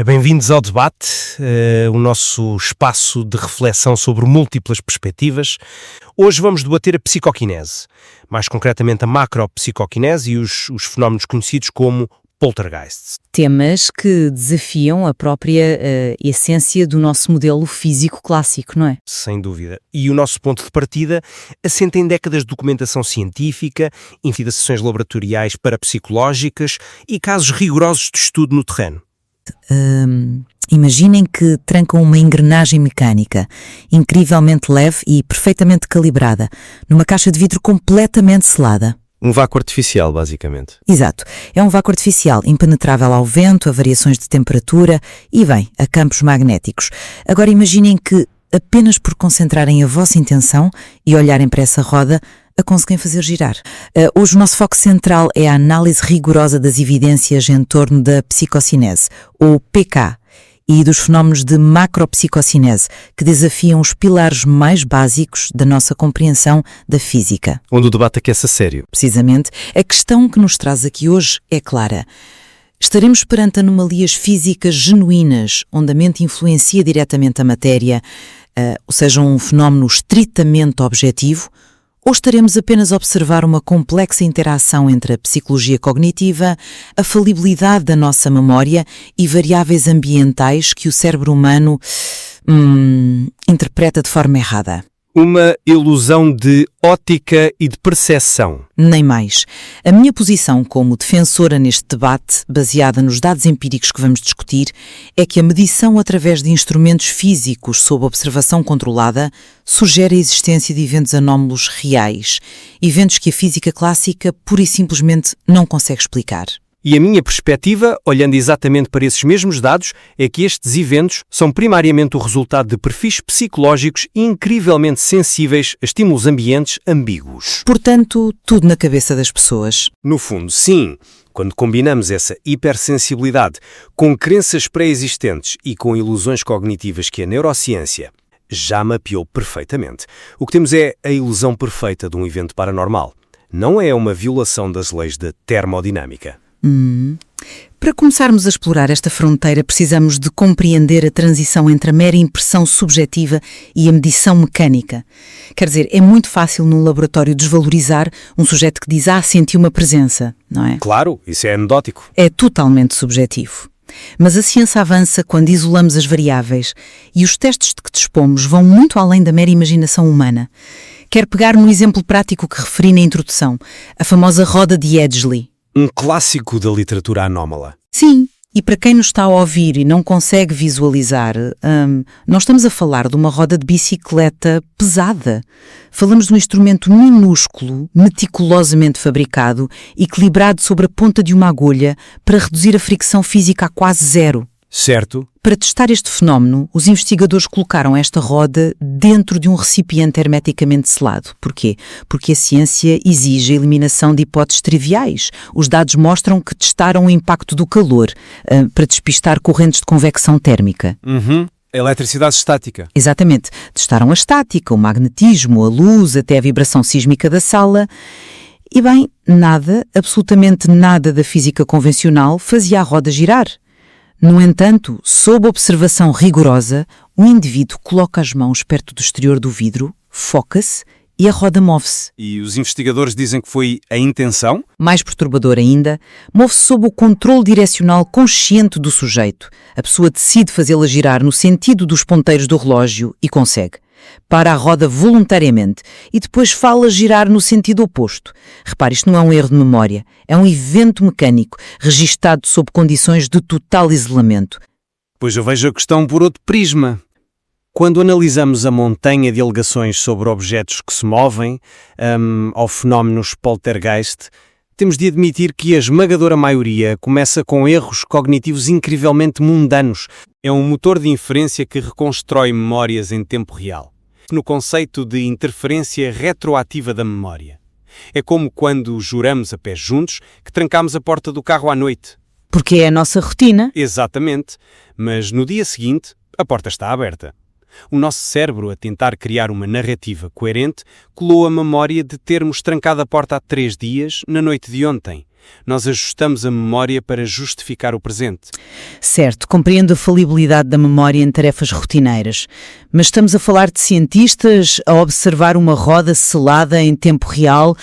Bem-vindos ao debate, o nosso espaço de reflexão sobre múltiplas perspectivas. Hoje vamos debater a psicoquinese, mais concretamente a macropsicoquinese e os fenómenos conhecidos como poltergeists. Temas que desafiam a própria essência do nosso modelo físico clássico, não é? Sem dúvida. E o nosso ponto de partida assenta em décadas de documentação científica, investigações laboratoriais parapsicológicas e casos rigorosos de estudo no terreno. Imaginem que trancam uma engrenagem mecânica, incrivelmente leve e perfeitamente calibrada, numa caixa de vidro completamente selada. Um vácuo artificial, basicamente. Exato. É um vácuo artificial, impenetrável ao vento, a variações de temperatura e, bem, a campos magnéticos. Agora imaginem que, apenas por concentrarem a vossa intenção e olharem para essa roda, a conseguem fazer girar. Hoje o nosso foco central é a análise rigorosa das evidências em torno da psicocinese, ou PK, e dos fenómenos de macropsicocinese, que desafiam os pilares mais básicos da nossa compreensão da física. Onde o debate aquece a sério. Precisamente, a questão que nos traz aqui hoje é clara. Estaremos perante anomalias físicas genuínas, onde a mente influencia diretamente a matéria, ou seja, um fenómeno estritamente objetivo, ou estaremos apenas a observar uma complexa interação entre a psicologia cognitiva, a falibilidade da nossa memória e variáveis ambientais que o cérebro humano interpreta de forma errada? Uma ilusão de ótica e de percepção. Nem mais. A minha posição como defensora neste debate, baseada nos dados empíricos que vamos discutir, é que a medição através de instrumentos físicos sob observação controlada sugere a existência de eventos anómalos reais, eventos que a física clássica pura e simplesmente não consegue explicar. E a minha perspectiva, olhando exatamente para esses mesmos dados, é que estes eventos são primariamente o resultado de perfis psicológicos incrivelmente sensíveis a estímulos ambientes ambíguos. Portanto, tudo na cabeça das pessoas. No fundo, sim. Quando combinamos essa hipersensibilidade com crenças pré-existentes e com ilusões cognitivas que a neurociência já mapeou perfeitamente, o que temos é a ilusão perfeita de um evento paranormal. Não é uma violação das leis da termodinâmica. Para começarmos a explorar esta fronteira, precisamos de compreender a transição entre a mera impressão subjetiva e a medição mecânica. Quer dizer, é muito fácil num laboratório desvalorizar um sujeito que diz senti uma presença, não é? Claro, isso é anedótico. É totalmente subjetivo. Mas a ciência avança quando isolamos as variáveis e os testes de que dispomos vão muito além da mera imaginação humana. Quero pegar no exemplo prático que referi na introdução, a famosa roda de Edgley. Um clássico da literatura anómala. Sim, e para quem nos está a ouvir e não consegue visualizar, nós estamos a falar de uma roda de bicicleta pesada. Falamos de um instrumento minúsculo, meticulosamente fabricado, equilibrado sobre a ponta de uma agulha para reduzir a fricção física a quase zero. Certo. Para testar este fenómeno, os investigadores colocaram esta roda dentro de um recipiente hermeticamente selado. Porquê? Porque a ciência exige a eliminação de hipóteses triviais. Os dados mostram que testaram o impacto do calor para despistar correntes de convecção térmica. Eletricidade estática. Exatamente. Testaram a estática, o magnetismo, a luz, até a vibração sísmica da sala. E bem, nada, absolutamente nada da física convencional fazia a roda girar. No entanto, sob observação rigorosa, o indivíduo coloca as mãos perto do exterior do vidro, foca-se e a roda move-se. E os investigadores dizem que foi a intenção? Mais perturbador ainda, move-se sob o controle direcional consciente do sujeito. A pessoa decide fazê-la girar no sentido dos ponteiros do relógio e consegue. Para a roda voluntariamente e depois fala girar no sentido oposto. Repare, isto não é um erro de memória, é um evento mecânico, registado sob condições de total isolamento. Pois eu vejo a questão por outro prisma. Quando analisamos a montanha de alegações sobre objetos que se movem, ou fenómenos poltergeist, temos de admitir que a esmagadora maioria começa com erros cognitivos incrivelmente mundanos. É um motor de inferência que reconstrói memórias em tempo real, no conceito de interferência retroativa da memória. É como quando juramos a pé juntos que trancamos a porta do carro à noite. Porque é a nossa rotina. Exatamente, mas no dia seguinte a porta está aberta. O nosso cérebro, a tentar criar uma narrativa coerente, colou a memória de termos trancado a porta há 3 dias, na noite de ontem. Nós ajustamos a memória para justificar o presente. Certo, compreendo a falibilidade da memória em tarefas rotineiras, mas estamos a falar de cientistas a observar uma roda selada em tempo real,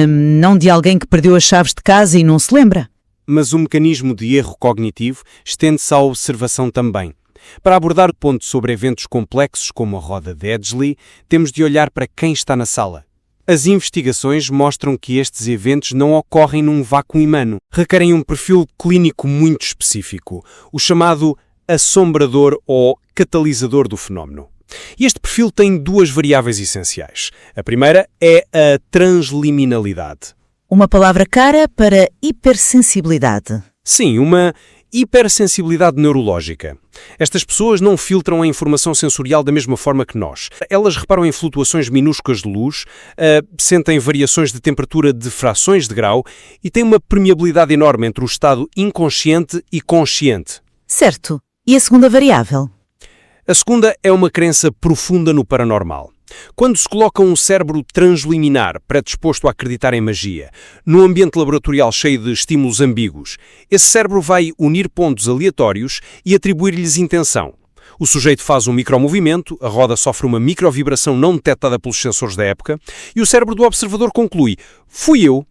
não de alguém que perdeu as chaves de casa e não se lembra. Mas o mecanismo de erro cognitivo estende-se à observação também. Para abordar o ponto sobre eventos complexos como a roda de Edgley, temos de olhar para quem está na sala. As investigações mostram que estes eventos não ocorrem num vácuo humano. Requerem um perfil clínico muito específico, o chamado assombrador ou catalisador do fenómeno. E este perfil tem duas variáveis essenciais. A primeira é a transliminalidade. Uma palavra cara para hipersensibilidade. Sim, uma hipersensibilidade neurológica. Estas pessoas não filtram a informação sensorial da mesma forma que nós. Elas reparam em flutuações minúsculas de luz, sentem variações de temperatura de frações de grau e têm uma permeabilidade enorme entre o estado inconsciente e consciente. Certo. E a segunda variável? A segunda é uma crença profunda no paranormal. Quando se coloca um cérebro transliminar, predisposto a acreditar em magia, num ambiente laboratorial cheio de estímulos ambíguos, esse cérebro vai unir pontos aleatórios e atribuir-lhes intenção. O sujeito faz um micromovimento, a roda sofre uma microvibração não detectada pelos sensores da época e o cérebro do observador conclui: fui eu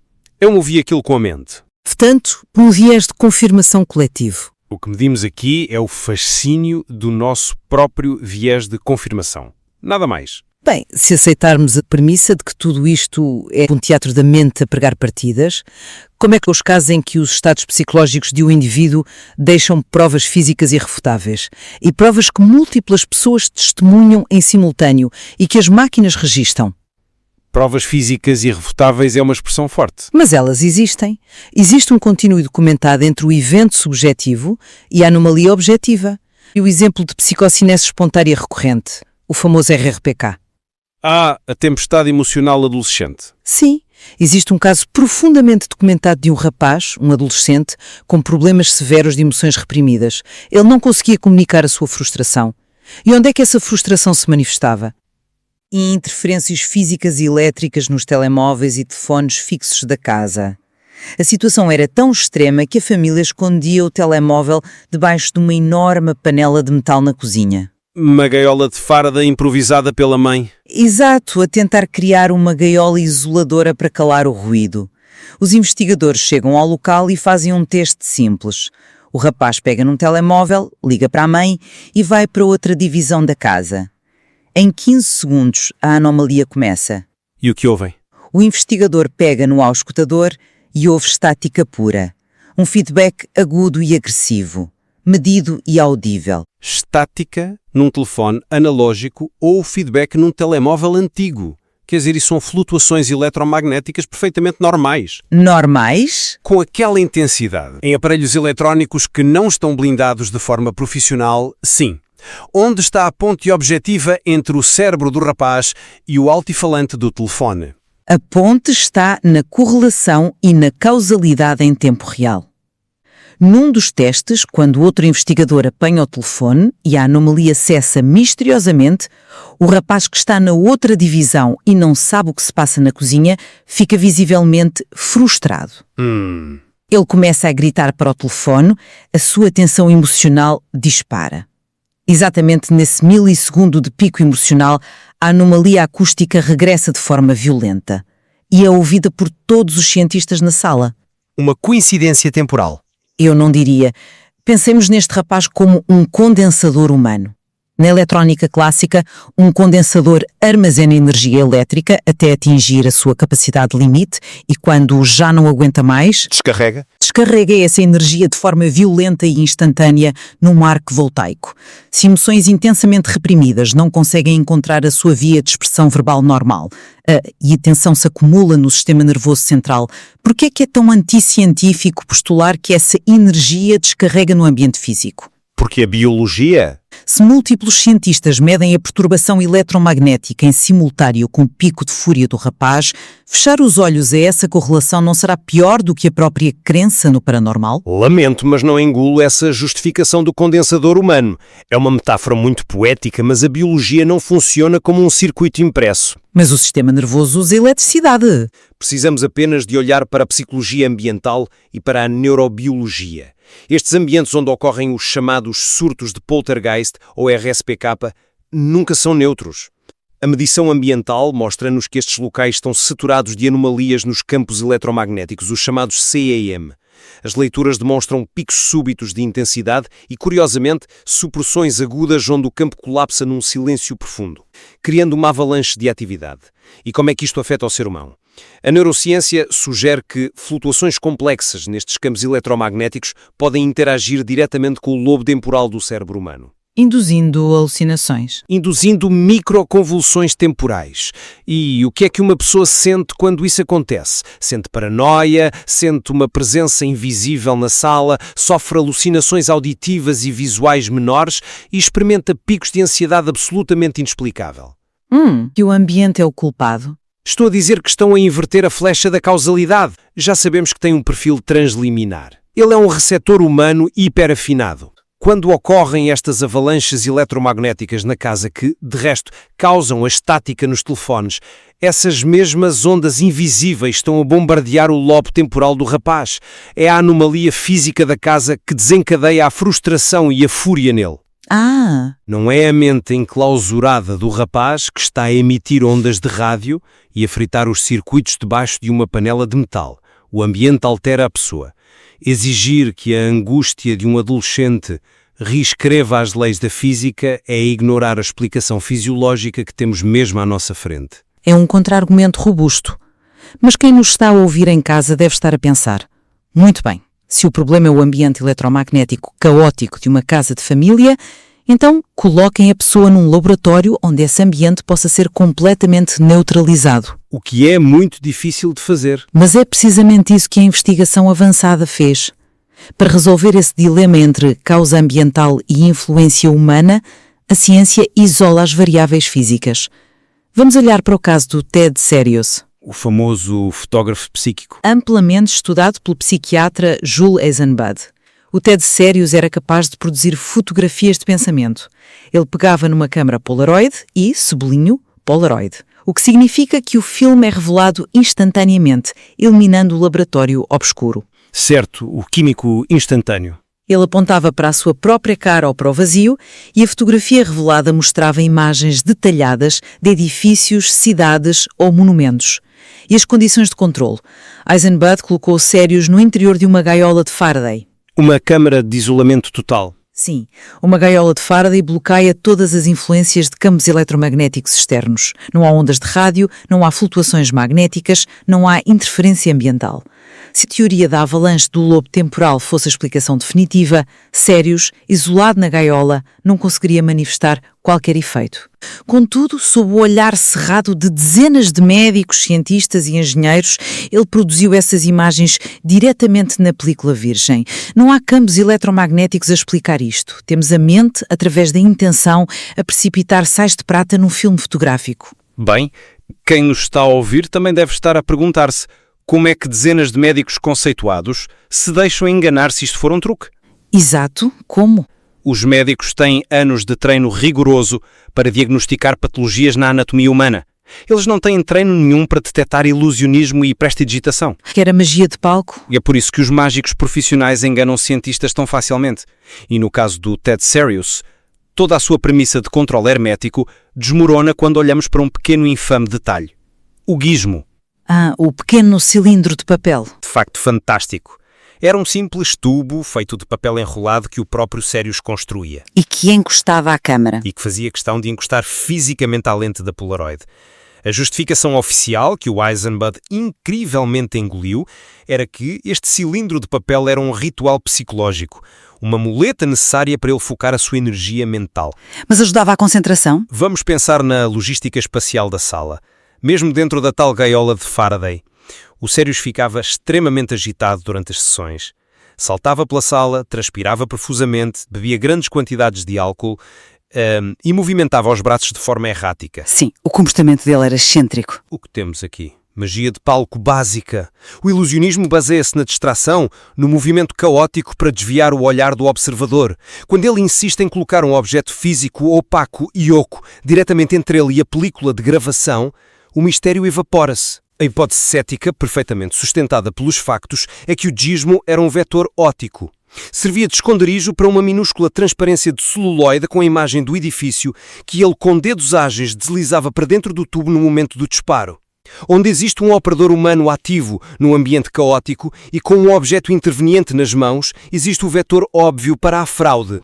movi aquilo com a mente. Portanto, um viés de confirmação coletivo. O que medimos aqui é o fascínio do nosso próprio viés de confirmação. Nada mais. Bem, se aceitarmos a premissa de que tudo isto é um teatro da mente a pregar partidas, como é que os casos em que os estados psicológicos de um indivíduo deixam provas físicas irrefutáveis e provas que múltiplas pessoas testemunham em simultâneo e que as máquinas registam? Provas físicas irrefutáveis é uma expressão forte. Mas elas existem. Existe um contínuo documentado entre o evento subjetivo e a anomalia objetiva. E o exemplo de psicocinese espontânea recorrente, o famoso RRPK. A tempestade emocional adolescente. Sim, existe um caso profundamente documentado de um rapaz, um adolescente, com problemas severos de emoções reprimidas. Ele não conseguia comunicar a sua frustração. E onde é que essa frustração se manifestava? Em interferências físicas e elétricas nos telemóveis e telefones fixos da casa. A situação era tão extrema que a família escondia o telemóvel debaixo de uma enorme panela de metal na cozinha. Uma gaiola de Faraday improvisada pela mãe. Exato, a tentar criar uma gaiola isoladora para calar o ruído. Os investigadores chegam ao local e fazem um teste simples. O rapaz pega num telemóvel, liga para a mãe e vai para outra divisão da casa. Em 15 segundos, a anomalia começa. E o que ouvem? O investigador pega no auscultador e ouve estática pura. Um feedback agudo e agressivo, medido e audível. Estática num telefone analógico ou feedback num telemóvel antigo. Quer dizer, isso são flutuações eletromagnéticas perfeitamente normais. Normais? Com aquela intensidade. Em aparelhos eletrónicos que não estão blindados de forma profissional, sim. Onde está a ponte objetiva entre o cérebro do rapaz e o altifalante do telefone? A ponte está na correlação e na causalidade em tempo real. Num dos testes, quando outro investigador apanha o telefone e a anomalia cessa misteriosamente, o rapaz que está na outra divisão e não sabe o que se passa na cozinha fica visivelmente frustrado. Ele começa a gritar para o telefone, a sua tensão emocional dispara. Exatamente nesse milissegundo de pico emocional, a anomalia acústica regressa de forma violenta e é ouvida por todos os cientistas na sala. Uma coincidência temporal. Eu não diria. Pensemos neste rapaz como um condensador humano. Na eletrónica clássica, um condensador armazena energia elétrica até atingir a sua capacidade limite e quando já não aguenta mais, Descarrega. descarrega essa energia de forma violenta e instantânea num arco voltaico. Se emoções intensamente reprimidas não conseguem encontrar a sua via de expressão verbal normal e a tensão se acumula no sistema nervoso central, por que é tão anticientífico postular que essa energia descarrega no ambiente físico? Porque a biologia... Se múltiplos cientistas medem a perturbação eletromagnética em simultâneo com o pico de fúria do rapaz, fechar os olhos a essa correlação não será pior do que a própria crença no paranormal? Lamento, mas não engulo essa justificação do condensador humano. É uma metáfora muito poética, mas a biologia não funciona como um circuito impresso. Mas o sistema nervoso usa eletricidade. Precisamos apenas de olhar para a psicologia ambiental e para a neurobiologia. Estes ambientes onde ocorrem os chamados surtos de poltergeist ou RSPK nunca são neutros. A medição ambiental mostra-nos que estes locais estão saturados de anomalias nos campos eletromagnéticos, os chamados CEM. As leituras demonstram picos súbitos de intensidade e, curiosamente, supressões agudas onde o campo colapsa num silêncio profundo, criando uma avalanche de atividade. E como é que isto afeta o ser humano? A neurociência sugere que flutuações complexas nestes campos eletromagnéticos podem interagir diretamente com o lobo temporal do cérebro humano, Induzindo alucinações. induzindo microconvulsões temporais. E o que é que uma pessoa sente quando isso acontece? Sente paranoia, sente uma presença invisível na sala, sofre alucinações auditivas e visuais menores e experimenta picos de ansiedade absolutamente inexplicável. Que o ambiente é o culpado? Estou a dizer que estão a inverter a flecha da causalidade. Já sabemos que tem um perfil transliminar. Ele é um receptor humano hiperafinado. Quando ocorrem estas avalanches eletromagnéticas na casa que, de resto, causam a estática nos telefones, essas mesmas ondas invisíveis estão a bombardear o lobo temporal do rapaz. É a anomalia física da casa que desencadeia a frustração e a fúria nele. Não é a mente enclausurada do rapaz que está a emitir ondas de rádio e a fritar os circuitos debaixo de uma panela de metal. O ambiente altera a pessoa. Exigir que a angústia de um adolescente reescreva as leis da física é ignorar a explicação fisiológica que temos mesmo à nossa frente. É um contra-argumento robusto. Mas quem nos está a ouvir em casa deve estar a pensar: muito bem, se o problema é o ambiente eletromagnético caótico de uma casa de família, então coloquem a pessoa num laboratório onde esse ambiente possa ser completamente neutralizado. O que é muito difícil de fazer. Mas é precisamente isso que a investigação avançada fez. Para resolver esse dilema entre causa ambiental e influência humana, a ciência isola as variáveis físicas. Vamos olhar para o caso do Ted Serious, O famoso fotógrafo psíquico. amplamente estudado pelo psiquiatra Jules Eisenbud. O Ted Serious era capaz de produzir fotografias de pensamento. Ele pegava numa câmara Polaroid e, sublinho, Polaroid, o que significa que o filme é revelado instantaneamente, eliminando o laboratório obscuro. Certo, o químico instantâneo. Ele apontava para a sua própria cara ou para o vazio e a fotografia revelada mostrava imagens detalhadas de edifícios, cidades ou monumentos. E as condições de controle? Eisenbud colocou Serious no interior de uma gaiola de Faraday. Uma câmara de isolamento total. Sim, uma gaiola de Faraday bloqueia todas as influências de campos eletromagnéticos externos. Não há ondas de rádio, não há flutuações magnéticas, não há interferência ambiental. Se a teoria da avalanche do lobo temporal fosse a explicação definitiva, Serious, isolado na gaiola, não conseguiria manifestar qualquer efeito. Contudo, sob o olhar cerrado de dezenas de médicos, cientistas e engenheiros, ele produziu essas imagens diretamente na película virgem. Não há campos eletromagnéticos a explicar isto. Temos a mente, através da intenção, a precipitar sais de prata num filme fotográfico. Bem, quem nos está a ouvir também deve estar a perguntar-se como é que dezenas de médicos conceituados se deixam enganar se isto for um truque. Exato, como? Os médicos têm anos de treino rigoroso para diagnosticar patologias na anatomia humana. Eles não têm treino nenhum para detectar ilusionismo e prestidigitação. Quer a magia de palco? E é por isso que os mágicos profissionais enganam cientistas tão facilmente. E no caso do Ted Serious, toda a sua premissa de controle hermético desmorona quando olhamos para um pequeno e infame detalhe. O gizmo. O pequeno cilindro de papel. De facto fantástico. Era um simples tubo feito de papel enrolado que o próprio Serious construía E que encostava à câmara. e que fazia questão de encostar fisicamente à lente da Polaroid. A justificação oficial, que o Eisenbud incrivelmente engoliu, era que este cilindro de papel era um ritual psicológico, uma muleta necessária para ele focar a sua energia mental. Mas ajudava à concentração? Vamos pensar na logística espacial da sala. Mesmo dentro da tal gaiola de Faraday, o Serious ficava extremamente agitado durante as sessões. Saltava pela sala, transpirava profusamente, bebia grandes quantidades de álcool e movimentava os braços de forma errática. Sim, o comportamento dele era excêntrico. O que temos aqui? Magia de palco básica. O ilusionismo baseia-se na distração, no movimento caótico para desviar o olhar do observador. Quando ele insiste em colocar um objeto físico opaco e oco diretamente entre ele e a película de gravação, o mistério evapora-se. A hipótese cética, perfeitamente sustentada pelos factos, é que o dismo era um vetor óptico. Servia de esconderijo para uma minúscula transparência de celuloide com a imagem do edifício que ele com dedos ágeis deslizava para dentro do tubo no momento do disparo. Onde existe um operador humano ativo num ambiente caótico e com um objeto interveniente nas mãos, existe o vetor óbvio para a fraude.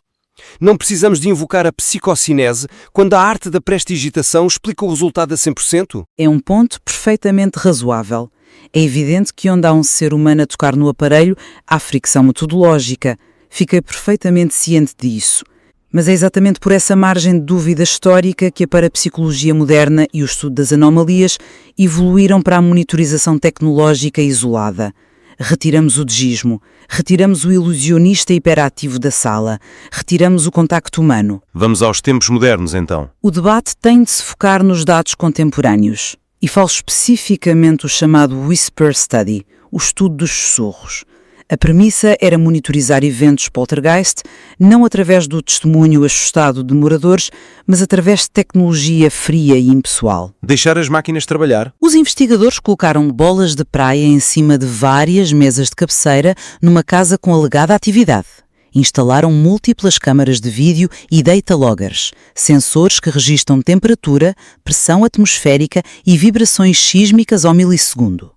Não precisamos de invocar a psicocinese quando a arte da prestidigitação explica o resultado a 100%? É um ponto perfeitamente razoável. É evidente que onde há um ser humano a tocar no aparelho, há fricção metodológica. Fiquei perfeitamente ciente disso. Mas é exatamente por essa margem de dúvida histórica que a parapsicologia moderna e o estudo das anomalias evoluíram para a monitorização tecnológica isolada. Retiramos o degismo, retiramos o ilusionista hiperativo da sala, retiramos o contacto humano. Vamos aos tempos modernos, então. O debate tem de se focar nos dados contemporâneos. E falo especificamente do chamado Whisper Study, o estudo dos sussurros. A premissa era monitorizar eventos poltergeist, não através do testemunho assustado de moradores, mas através de tecnologia fria e impessoal. Deixar as máquinas trabalhar. Os investigadores colocaram bolas de praia em cima de várias mesas de cabeceira numa casa com alegada atividade. Instalaram múltiplas câmaras de vídeo e data loggers, sensores que registram temperatura, pressão atmosférica e vibrações sísmicas ao milissegundo.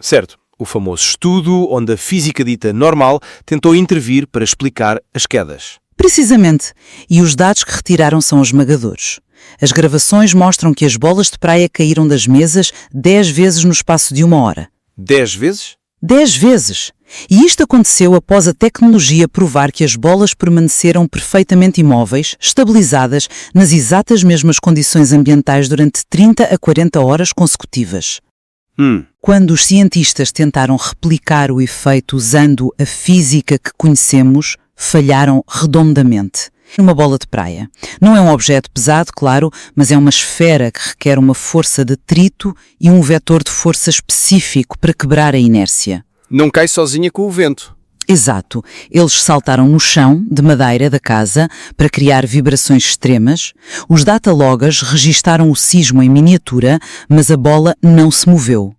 Certo. O famoso estudo onde a física dita normal tentou intervir para explicar as quedas. Precisamente. E os dados que retiraram são esmagadores. As gravações mostram que as bolas de praia caíram das mesas 10 vezes no espaço de 1 hora. 10 vezes? 10 vezes! E isto aconteceu após a tecnologia provar que as bolas permaneceram perfeitamente imóveis, estabilizadas, nas exatas mesmas condições ambientais durante 30 a 40 horas consecutivas. Quando os cientistas tentaram replicar o efeito usando a física que conhecemos, falharam redondamente. Uma bola de praia. Não é um objeto pesado, claro, mas é uma esfera que requer uma força de atrito e um vetor de força específico para quebrar a inércia. Não cai sozinha com o vento. Exato. Eles saltaram no chão de madeira da casa para criar vibrações extremas. Os dataloggers registaram o sismo em miniatura, mas a bola não se moveu.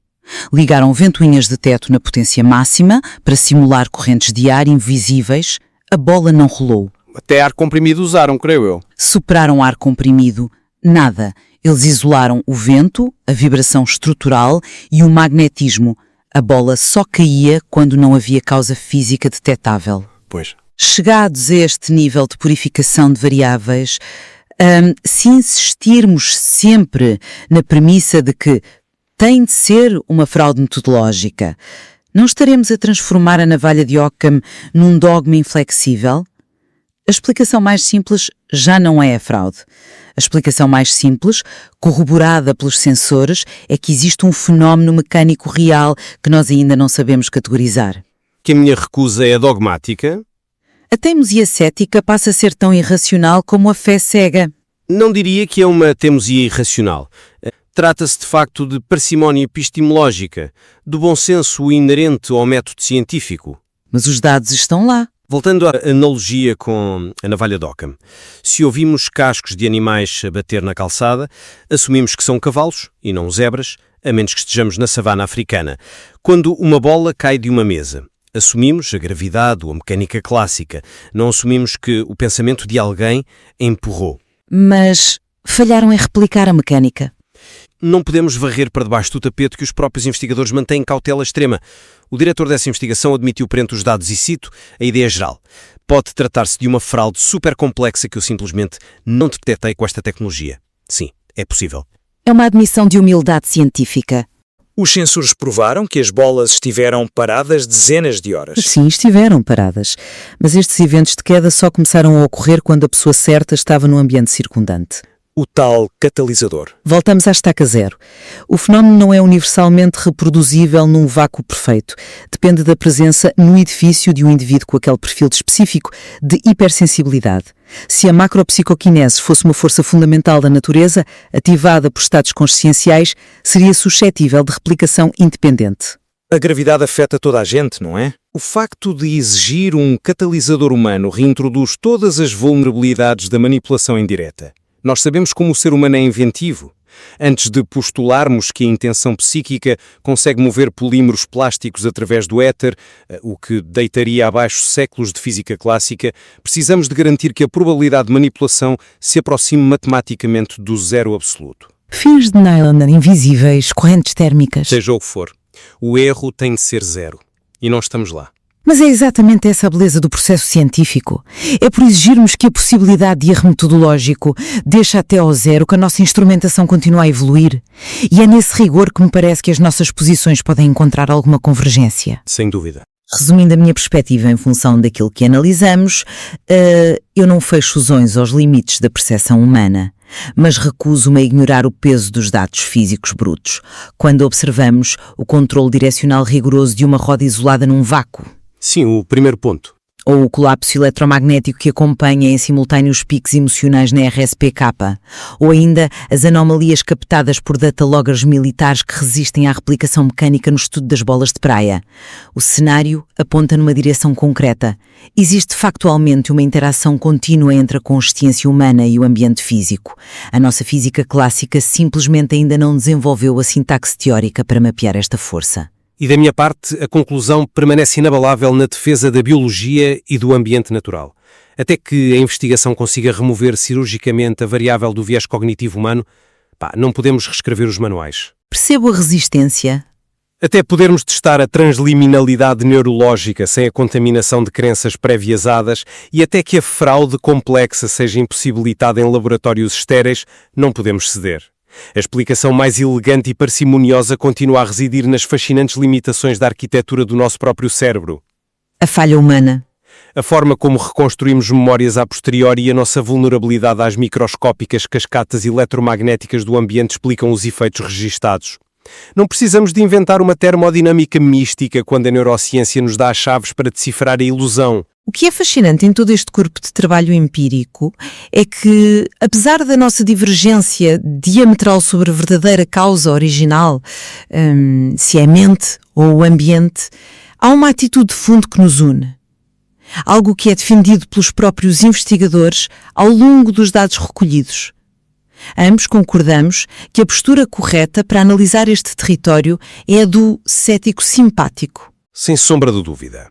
Ligaram ventoinhas de teto na potência máxima para simular correntes de ar invisíveis. A bola não rolou. Até ar comprimido usaram, creio eu. Superaram ar comprimido. Nada. Eles isolaram o vento, a vibração estrutural e o magnetismo. A bola só caía quando não havia causa física detetável. Pois. Chegados a este nível de purificação de variáveis, se insistirmos sempre na premissa de que tem de ser uma fraude metodológica, não estaremos a transformar a navalha de Occam num dogma inflexível? A explicação mais simples já não é a fraude. A explicação mais simples, corroborada pelos sensores, é que existe um fenómeno mecânico real que nós ainda não sabemos categorizar. Que a minha recusa é dogmática? A teimosia cética passa a ser tão irracional como a fé cega. Não diria que é uma teimosia irracional. Trata-se de facto de parcimónia epistemológica, do bom senso inerente ao método científico. Mas os dados estão lá. Voltando à analogia com a navalha de Occam, se ouvimos cascos de animais a bater na calçada, assumimos que são cavalos e não zebras, a menos que estejamos na savana africana. Quando uma bola cai de uma mesa, assumimos a gravidade ou a mecânica clássica, não assumimos que o pensamento de alguém a empurrou. Mas falharam em replicar a mecânica. Não podemos varrer para debaixo do tapete que os próprios investigadores mantêm cautela extrema. O diretor dessa investigação admitiu perante os dados e cito a ideia geral. Pode tratar-se de uma fraude super complexa que eu simplesmente não detectei com esta tecnologia. Sim, é possível. É uma admissão de humildade científica. Os sensores provaram que as bolas estiveram paradas dezenas de horas. Sim, estiveram paradas. Mas estes eventos de queda só começaram a ocorrer quando a pessoa certa estava no ambiente circundante. o tal catalisador. Voltamos à estaca zero. O fenómeno não é universalmente reproduzível num vácuo perfeito. Depende da presença no edifício de um indivíduo com aquele perfil específico de hipersensibilidade. Se a macropsicoquinese fosse uma força fundamental da natureza, ativada por estados conscienciais, seria suscetível de replicação independente. A gravidade afeta toda a gente, não é? O facto de exigir um catalisador humano reintroduz todas as vulnerabilidades da manipulação indireta. Nós sabemos como o ser humano é inventivo. Antes de postularmos que a intenção psíquica consegue mover polímeros plásticos através do éter, o que deitaria abaixo séculos de física clássica, precisamos de garantir que a probabilidade de manipulação se aproxime matematicamente do zero absoluto. Fios de nylon invisíveis, correntes térmicas. Seja o que for, o erro tem de ser zero. E não estamos lá. Mas é exatamente essa a beleza do processo científico. É por exigirmos que a possibilidade de erro metodológico deixe até ao zero que a nossa instrumentação continua a evoluir. E é nesse rigor que me parece que as nossas posições podem encontrar alguma convergência. Sem dúvida. Resumindo a minha perspectiva em função daquilo que analisamos, eu não fecho os olhos aos limites da percepção humana, mas recuso-me a ignorar o peso dos dados físicos brutos, quando observamos o controle direcional rigoroso de uma roda isolada num vácuo. Sim, o primeiro ponto. Ou o colapso eletromagnético que acompanha em simultâneo os picos emocionais na RSPK, ou ainda as anomalias captadas por dataloggers militares que resistem à replicação mecânica no estudo das bolas de praia. O cenário aponta numa direção concreta. Existe factualmente uma interação contínua entre a consciência humana e o ambiente físico. A nossa física clássica simplesmente ainda não desenvolveu a sintaxe teórica para mapear esta força. E da minha parte, a conclusão permanece inabalável na defesa da biologia e do ambiente natural. Até que a investigação consiga remover cirurgicamente a variável do viés cognitivo humano, não podemos reescrever os manuais. Percebo a resistência. Até podermos testar a transliminalidade neurológica sem a contaminação de crenças pré-viasadas e até que a fraude complexa seja impossibilitada em laboratórios estéreis, não podemos ceder. A explicação mais elegante e parcimoniosa continua a residir nas fascinantes limitações da arquitetura do nosso próprio cérebro. A falha humana. A forma como reconstruímos memórias a posteriori e a nossa vulnerabilidade às microscópicas cascatas eletromagnéticas do ambiente explicam os efeitos registados. Não precisamos de inventar uma termodinâmica mística quando a neurociência nos dá as chaves para decifrar a ilusão. O que é fascinante em todo este corpo de trabalho empírico é que, apesar da nossa divergência diametral sobre a verdadeira causa original, se é a mente ou o ambiente, há uma atitude de fundo que nos une. Algo que é defendido pelos próprios investigadores ao longo dos dados recolhidos. Ambos concordamos que a postura correta para analisar este território é a do cético simpático. Sem sombra de dúvida.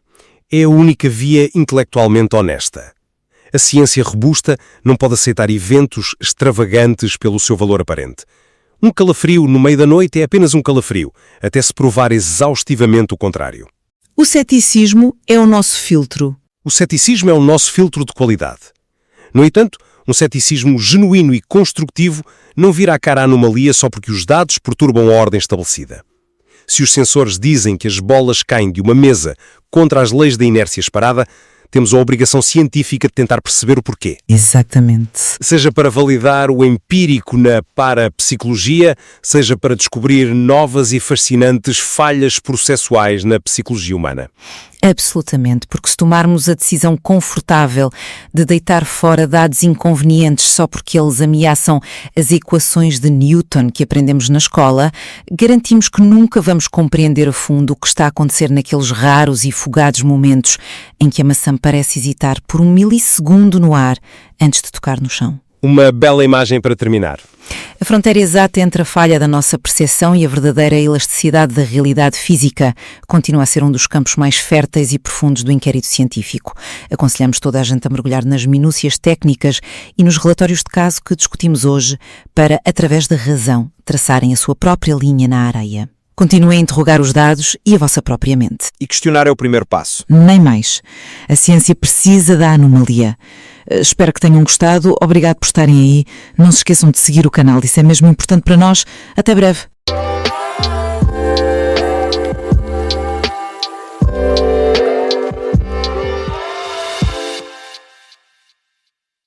É a única via intelectualmente honesta. A ciência robusta não pode aceitar eventos extravagantes pelo seu valor aparente. Um calafrio no meio da noite é apenas um calafrio, até se provar exaustivamente o contrário. O ceticismo é o nosso filtro. O ceticismo é o nosso filtro de qualidade. No entanto, um ceticismo genuíno e construtivo não vira a cara à anomalia só porque os dados perturbam a ordem estabelecida. Se os sensores dizem que as bolas caem de uma mesa contra as leis da inércia esperada, temos a obrigação científica de tentar perceber o porquê. Exatamente. Seja para validar o empírico na parapsicologia, seja para descobrir novas e fascinantes falhas processuais na psicologia humana. Absolutamente, porque se tomarmos a decisão confortável de deitar fora dados inconvenientes só porque eles ameaçam as equações de Newton que aprendemos na escola, garantimos que nunca vamos compreender a fundo o que está a acontecer naqueles raros e fugados momentos em que a maçã parece hesitar por um milissegundo no ar antes de tocar no chão. Uma bela imagem para terminar. A fronteira exata entre a falha da nossa percepção e a verdadeira elasticidade da realidade física continua a ser um dos campos mais férteis e profundos do inquérito científico. Aconselhamos toda a gente a mergulhar nas minúcias técnicas e nos relatórios de caso que discutimos hoje para, através da razão, traçarem a sua própria linha na areia. Continuem a interrogar os dados e a vossa própria mente. E questionar é o primeiro passo. Nem mais. A ciência precisa da anomalia. Espero que tenham gostado. Obrigado por estarem aí. Não se esqueçam de seguir o canal. Isso é mesmo importante para nós. Até breve.